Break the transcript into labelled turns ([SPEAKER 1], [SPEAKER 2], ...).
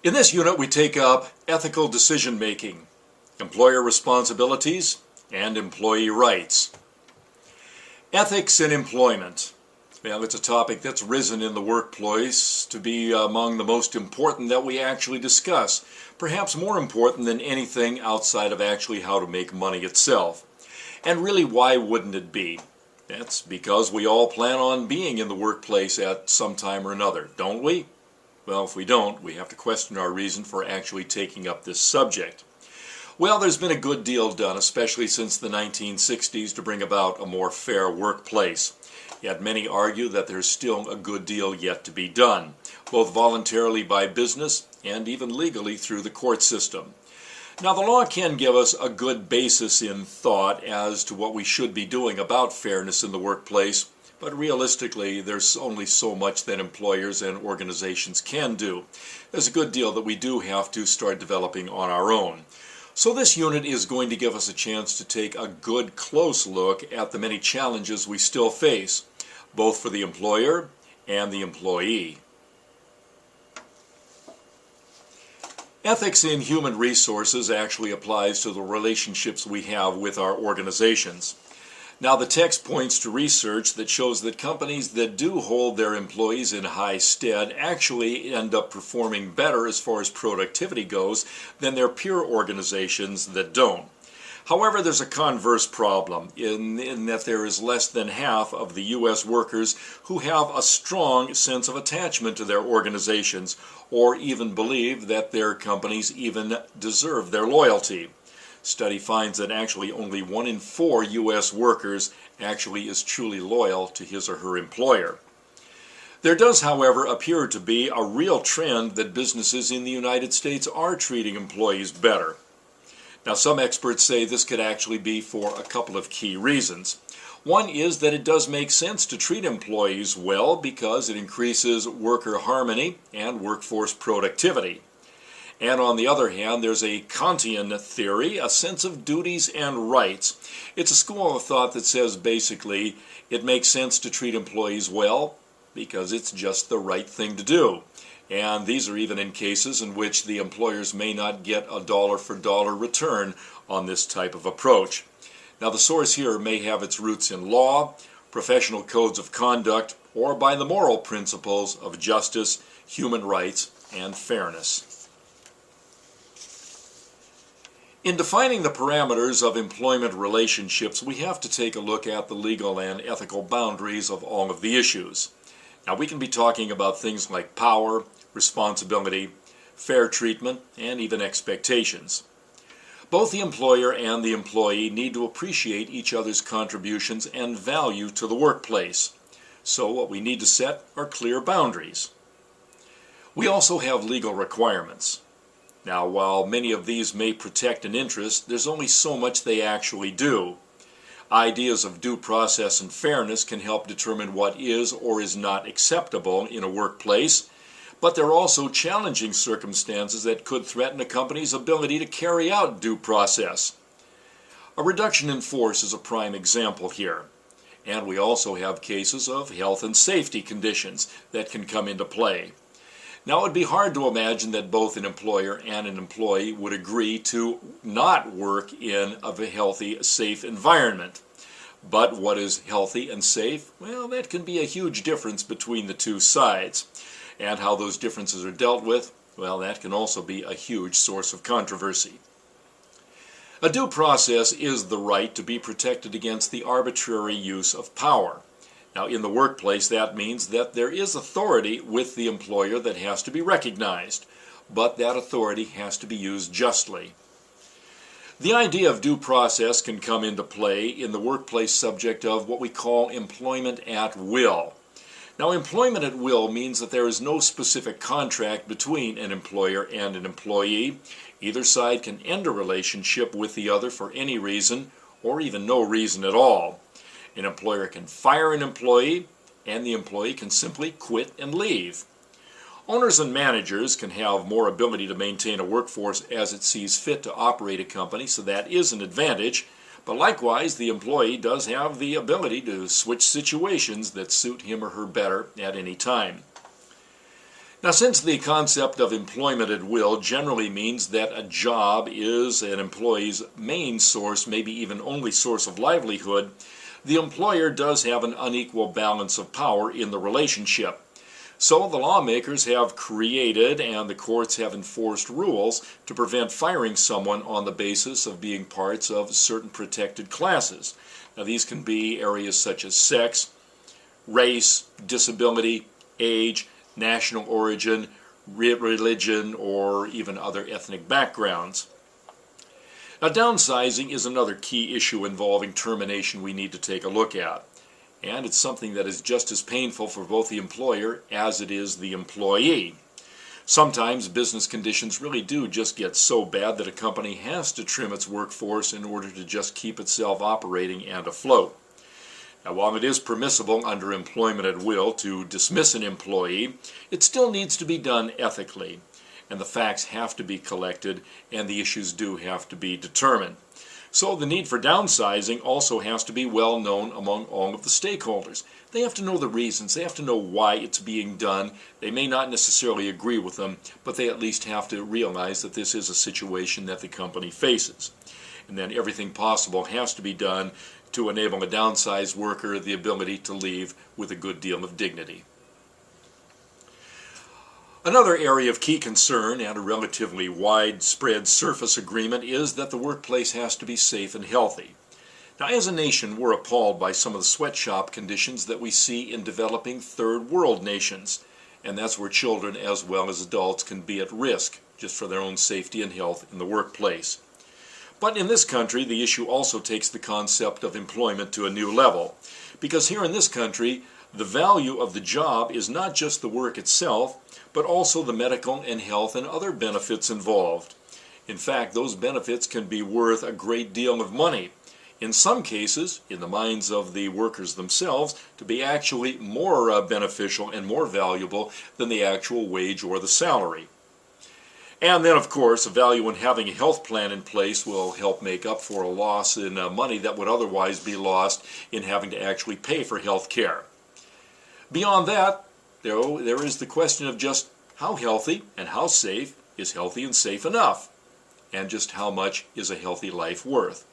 [SPEAKER 1] In this unit, we take up ethical decision making, employer responsibilities, and employee rights. Ethics in employment. Well, it's a topic that's risen in the workplace to be among the most important that we actually discuss, perhaps more important than anything outside of actually how to make money itself. And really, why wouldn't it be? That's because we all plan on being in the workplace at some time or another, don't we? Well, if we don't, we have to question our reason for actually taking up this subject. Well, there's been a good deal done, especially since the 1960s, to bring about a more fair workplace. Yet many argue that there's still a good deal yet to be done, both voluntarily by business and even legally through the court system. Now, the law can give us a good basis in thought as to what we should be doing about fairness in the workplace, but realistically, there's only so much that employers and organizations can do. There's a good deal that we do have to start developing on our own. So this unit is going to give us a chance to take a good close look at the many challenges we still face, both for the employer and the employee. Ethics in human resources actually applies to the relationships we have with our organizations. Now, the text points to research that shows that companies that do hold their employees in high stead actually end up performing better as far as productivity goes than their peer organizations that don't. However, there's a converse problem in that there is less than half of the U.S. workers who have a strong sense of attachment to their organizations or even believe that their companies even deserve their loyalty. Study finds that actually only 1 in 4 U.S. workers actually is truly loyal to his or her employer. There does, however, appear to be a real trend that businesses in the United States are treating employees better. Now, some experts say this could actually be for a couple of key reasons. One is that it does make sense to treat employees well because it increases worker harmony and workforce productivity. And on the other hand, there's a Kantian theory, a sense of duties and rights. It's a school of thought that says basically it makes sense to treat employees well because it's just the right thing to do. And these are even in cases in which the employers may not get a dollar-for-dollar return on this type of approach. Now, the source here may have its roots in law, professional codes of conduct, or by the moral principles of justice, human rights, and fairness. In defining the parameters of employment relationships, we have to take a look at the legal and ethical boundaries of all of the issues. Now, we can be talking about things like power, responsibility, fair treatment, and even expectations. Both the employer and the employee need to appreciate each other's contributions and value to the workplace. So what we need to set are clear boundaries. We also have legal requirements. Now, while many of these may protect an interest, there's only so much they actually do. Ideas of due process and fairness can help determine what is or is not acceptable in a workplace, but there are also challenging circumstances that could threaten a company's ability to carry out due process. A reduction in force is a prime example here. And we also have cases of health and safety conditions that can come into play. Now, it would be hard to imagine that both an employer and an employee would agree to not work in a healthy, safe environment. But what is healthy and safe? Well, that can be a huge difference between the two sides. And how those differences are dealt with, well, that can also be a huge source of controversy. A due process is the right to be protected against the arbitrary use of power. Now, in the workplace, that means that there is authority with the employer that has to be recognized, but that authority has to be used justly. The idea of due process can come into play in the workplace subject of what we call employment at will. Now, employment at will means that there is no specific contract between an employer and an employee. Either side can end a relationship with the other for any reason, or even no reason at all. An employer can fire an employee, and the employee can simply quit and leave. Owners and managers can have more ability to maintain a workforce as it sees fit to operate a company, so that is an advantage. But likewise, the employee does have the ability to switch situations that suit him or her better at any time. Now, since the concept of employment at will generally means that a job is an employee's main source, maybe even only source of livelihood, the employer does have an unequal balance of power in the relationship. So the lawmakers have created and the courts have enforced rules to prevent firing someone on the basis of being parts of certain protected classes. Now, these can be areas such as sex, race, disability, age, national origin, religion, or even other ethnic backgrounds. Now, downsizing is another key issue involving termination we need to take a look at. And it's something that is just as painful for both the employer as it is the employee. Sometimes business conditions really do just get so bad that a company has to trim its workforce in order to just keep itself operating and afloat. Now, while it is permissible under employment at will to dismiss an employee, it still needs to be done ethically, and the facts have to be collected, and the issues do have to be determined. So the need for downsizing also has to be well known among all of the stakeholders. They have to know the reasons, they have to know why it's being done. They may not necessarily agree with them, but they at least have to realize that this is a situation that the company faces. And then everything possible has to be done to enable a downsized worker the ability to leave with a good deal of dignity. Another area of key concern and a relatively widespread surface agreement is that the workplace has to be safe and healthy. Now, as a nation, we're appalled by some of the sweatshop conditions that we see in developing third world nations, and that's where children as well as adults can be at risk just for their own safety and health in the workplace. But in this country, the issue also takes the concept of employment to a new level, because here in this country, the value of the job is not just the work itself, but also the medical and health and other benefits involved. In fact, those benefits can be worth a great deal of money. In some cases, in the minds of the workers themselves, to be actually more beneficial and more valuable than the actual wage or the salary. And then, of course, a value in having a health plan in place will help make up for a loss in money that would otherwise be lost in having to actually pay for health care. Beyond that, there is the question of just how healthy and how safe is healthy and safe enough, and just how much is a healthy life worth.